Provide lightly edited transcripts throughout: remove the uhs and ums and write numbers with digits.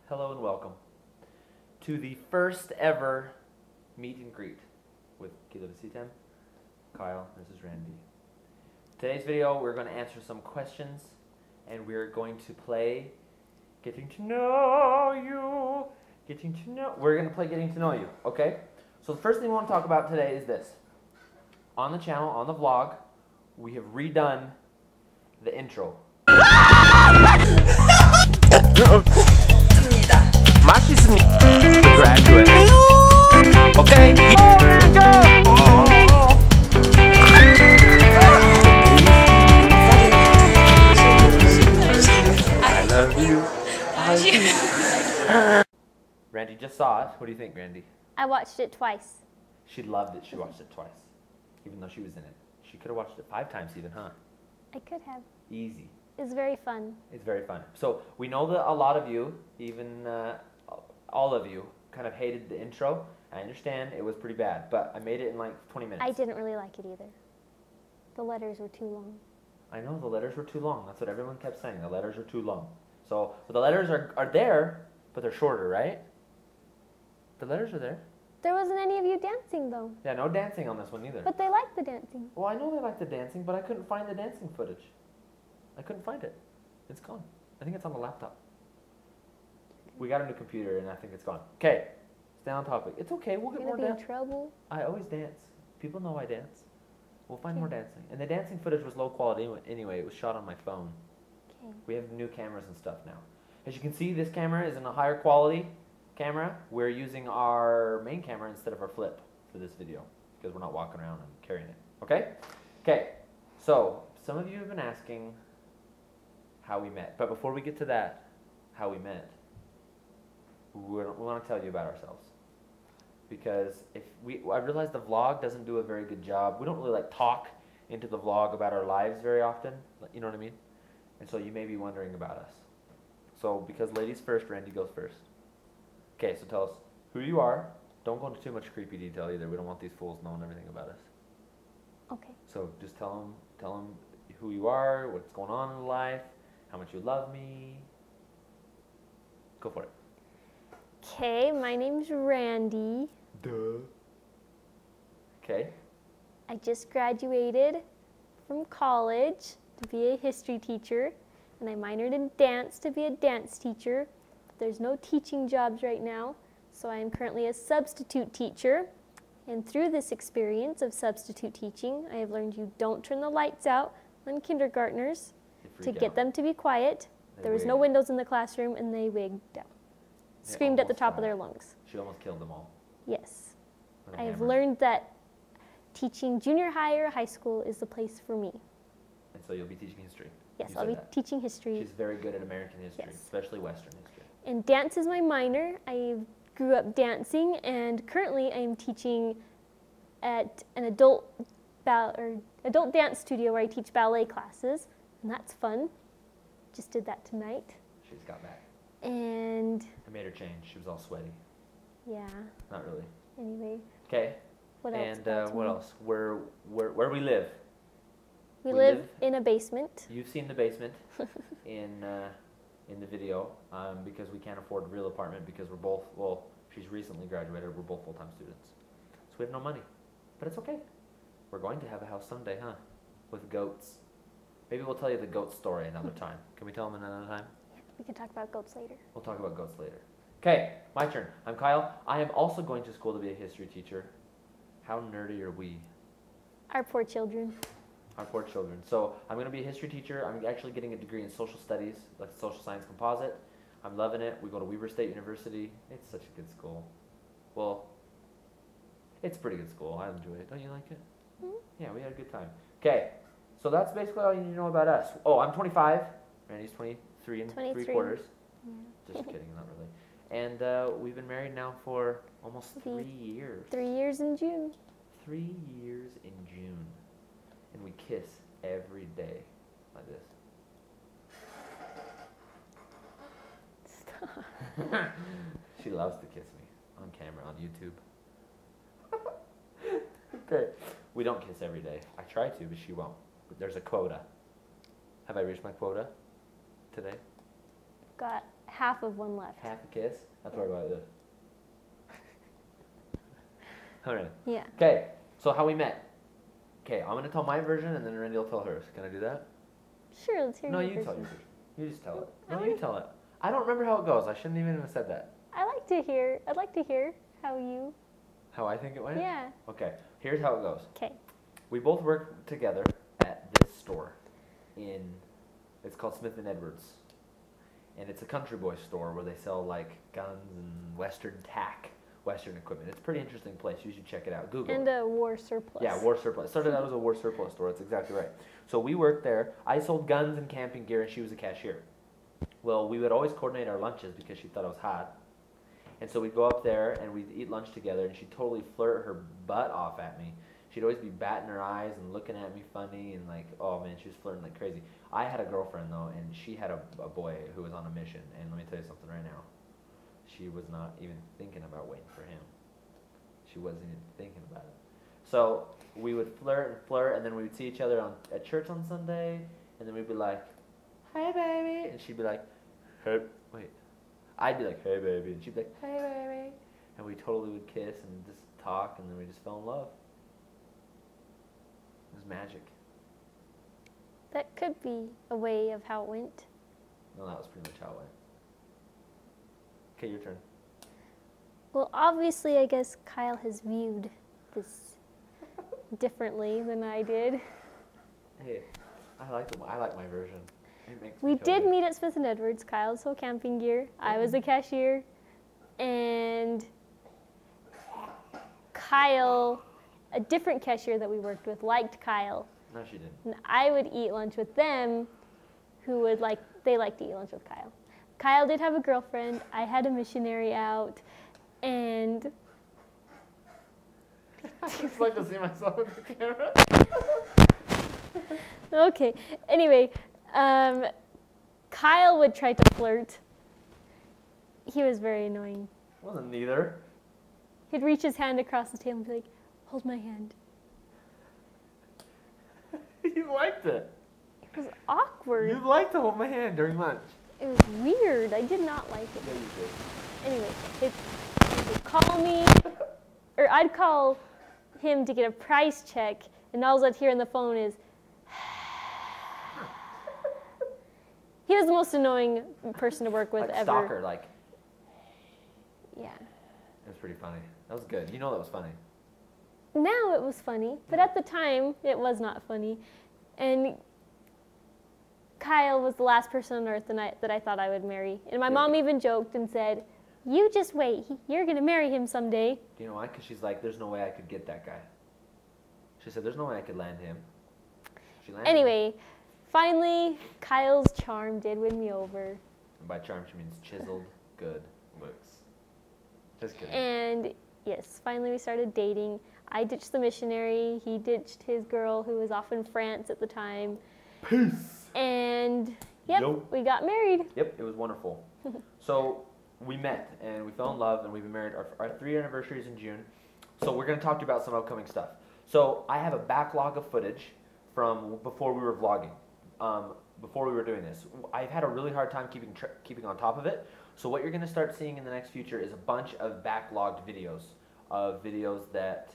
Hello and welcome to the first ever meet and greet with Kilo Visitem, Kyle, and this is Randy. Today's video, we're going to answer some questions and we're going to play Getting to Know You. We're going to play Getting to Know You, okay? So the first thing we want to talk about today is this. On the channel, on the vlog, we have redone the intro. Machi's the graduate. Okay. I love you. Randy just saw it. What do you think, Randy? I watched it twice. She loved it. She watched it twice, even though she was in it. She could have watched it 5 times even, huh? I could have. Easy. It's very fun. It's very fun. So we know that a lot of you, even all of you, kind of hated the intro. I understand it was pretty bad, but I made it in like 20 minutes. I didn't really like it either. The letters were too long. I know, the letters were too long. That's what everyone kept saying. The letters are too long. So the letters are there, but they're shorter, right? The letters are there. There wasn't any of you dancing, though. Yeah, no dancing on this one either. But they liked the dancing. Well, I know they liked the dancing, but I couldn't find the dancing footage. I couldn't find it. It's gone. I think it's on the laptop. We got a new computer, and I think it's gone. Okay, stay on topic. It's okay. We'll get more You're dance. in trouble. I always dance. People know I dance. We'll find more dancing. And the dancing footage was low quality anyway. It was shot on my phone. Okay. We have new cameras and stuff now. As you can see, this camera is in a higher quality camera. We're using our main camera instead of our flip for this video because we're not walking around and carrying it. Okay? Okay. So, some of you have been asking how we met. But before we get to that, how we met, we want to tell you about ourselves. Because I realize the vlog doesn't do a very good job. We don't really like talk into the vlog about our lives very often. You know what I mean? And so you may be wondering about us. So because ladies first, Randy goes first. Okay, so tell us who you are. Don't go into too much creepy detail either. We don't want these fools knowing everything about us. Okay. So just tell them who you are, what's going on in life, how much you love me. Go for it. Okay, my name's Randy. Duh. Okay. I just graduated from college to be a history teacher, and I minored in dance to be a dance teacher. There's no teaching jobs right now, so I am currently a substitute teacher. And through this experience of substitute teaching, I have learned you don't turn the lights out on kindergartners to get them to be quiet. There was no windows in the classroom, and they wigged out. Screamed at the top of their lungs. She almost killed them all. Yes. I have learned that teaching junior high or high school is the place for me. And so you'll be teaching history. Yes, I'll be teaching history. She's very good at American history, Yes. especially Western history. And dance is my minor. I grew up dancing, and currently I am teaching at an adult dance studio where I teach ballet classes, and that's fun. Just did that tonight. She's got back. And I made her change. She was all sweaty. yeah. Not really. Anyway. Okay. What else? And what else? Where we live? We live in a basement. You've seen the basement in the video because we can't afford a real apartment because we're both, well, she's recently graduated. We're both full-time students. So we have no money. But it's okay. We're going to have a house someday, huh? With goats. Maybe we'll tell you the goat story another time. Can we tell them another time? We can talk about goats later. We'll talk about goats later. Okay, my turn. I'm Kyle. I am also going to school to be a history teacher. How nerdy are we? Our poor children. Our poor children. So I'm going to be a history teacher. I'm actually getting a degree in social studies, like social science composite. I'm loving it. We go to Weber State University. It's such a good school. Well, it's a pretty good school. I enjoy it. Don't you like it? Mm-hmm. Yeah, we had a good time. Okay, so that's basically all you need to know about us. Oh, I'm 25. Randy's 23 and 3/4. Yeah. Just kidding, not really. And we've been married now for almost 3 years. 3 years in June. 3 years in June. And we kiss every day like this. Stop. She loves to kiss me on camera, on YouTube. Okay. We don't kiss every day. I try to, but she won't. But there's a quota. Have I reached my quota today? Got half of one left. Half a kiss? That's what about this. Alright. Yeah. Okay, so how we met. Okay, I'm gonna tell my version and then Randee will tell hers. Can I do that? Sure, let's hear No, your you version. tell your version. You just tell it. I No, wanna- you tell it. I don't remember how it goes. I shouldn't even have said that. I'd like to hear how you. How I think it went? Yeah. Okay, here's how it goes. Okay. We both work together at this store it's called Smith & Edwards. And it's a country boy store where they sell like guns and Western tack, Western equipment. It's a pretty interesting place. You should check it out. Google it. And a war surplus. Yeah, war surplus. Started out as a war surplus store. That's exactly right. So we worked there. I sold guns and camping gear, and she was a cashier. Well, we would always coordinate our lunches because she thought I was hot. And so we'd go up there and we'd eat lunch together, and she'd totally flirt her butt off at me. She'd always be batting her eyes and looking at me funny, and like, oh man, she was flirting like crazy. I had a girlfriend though, and she had a boy who was on a mission. And let me tell you something right now. She was not even thinking about waiting for him. She wasn't even thinking about it. So we would flirt, and then we would see each other at church on Sunday, and then we'd be like, hey baby, and she'd be like, hey, wait. I'd be like, hey baby, and she'd be like, hey baby, and we totally would kiss and just talk, and then we just fell in love. It was magic. That could be a way of how it went. No, that was pretty much how it went. Okay, your turn. Well, obviously, I guess Kyle has viewed this differently than I did. Hey, I like my version. It makes We me feel did good. meet at Smith & Edwards. Kyle sold camping gear. I was a cashier. And Kyle, a different cashier that we worked with, liked Kyle. No, she didn't. And I would eat lunch with them, they liked to eat lunch with Kyle. Kyle did have a girlfriend. I had a missionary out. And I just like to see myself in the camera. okay. Anyway, Kyle would try to flirt. He was very annoying. Wasn't neither. He'd reach his hand across the table and be like, hold my hand. You liked it. It was awkward. You liked to hold my hand during lunch. It was weird. I did not like it. Yeah, you did. Anyway, he would call me, or I'd call him to get a price check, and all I'd hear on the phone is, he was the most annoying person to work with Like ever. stalker, like. Yeah. It was pretty funny. That was good. You know that was funny. Now it was funny, but at the time it was not funny. And Kyle was the last person on earth that I thought I would marry. And my mom even joked and said, you just wait, you're going to marry him someday. Do you know why? Because she's like, there's no way I could get that guy. She said, there's no way I could land him. She landed him. Anyway, finally, Kyle's charm did win me over. And by charm, she means chiseled, good looks. Just kidding. And yes, finally we started dating. I ditched the missionary. He ditched his girl who was off in France at the time. Peace. And yep, Yo. we got married. Yep, it was wonderful. So we met and we fell in love and we've been married. Our 3 anniversaries in June. So we're going to talk to you about some upcoming stuff. So I have a backlog of footage from before we were vlogging, before we were doing this. I've had a really hard time keeping on top of it. So what you're going to start seeing in the next future is a bunch of backlogged videos of videos that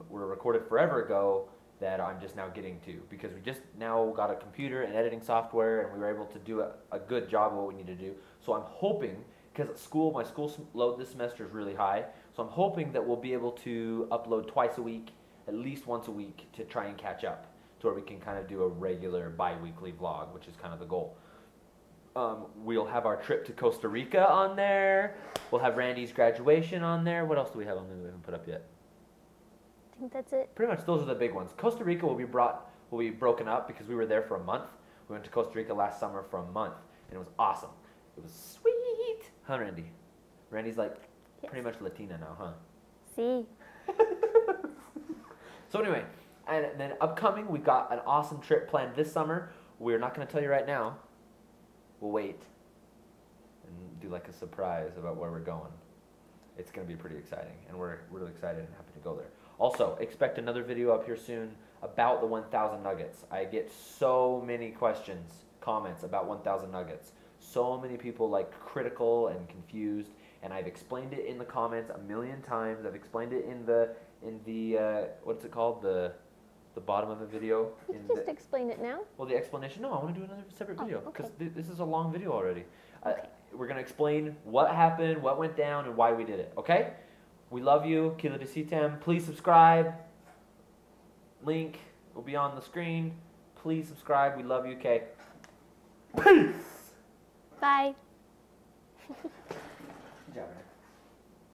were recorded forever ago that I'm just now getting to, because we just now got a computer and editing software and we were able to do a good job of what we need to do. So I'm hoping, because my school load this semester is really high, so I'm hoping that we'll be able to upload twice a week, at least once a week, to try and catch up to where we can kind of do a regular bi-weekly vlog, which is kind of the goal. We'll have our trip to Costa Rica on there. We'll have Randee's graduation on there. What else do we have on there that we haven't put up yet? I think that's it. Pretty much those are the big ones. Costa Rica will be broken up because we were there for a month. We went to Costa Rica last summer for a month, and it was awesome. It was sweet. Huh, Randee? Randee's like pretty much Latina now, huh? See. So anyway, and then upcoming, we've got an awesome trip planned this summer. We're not going to tell you right now. We'll wait and do like a surprise about where we're going. It's going to be pretty exciting, and we're really excited and happy to go there. Also, expect another video up here soon about the 1,000 nuggets. I get so many questions, comments about 1,000 nuggets. so many people like critical and confused, and I've explained it in the comments a million times. I've explained it in the what's it called, the bottom of the video. You can just explain it now. Well, the explanation. No, I want to do another separate video because Okay. this is a long video already. Okay. We're gonna explain what happened, what went down, and why we did it. Okay? We love you. Kila Desitem. Please subscribe. Link will be on the screen. Please subscribe. We love you. Okay. Peace. Bye. Good job, Renee.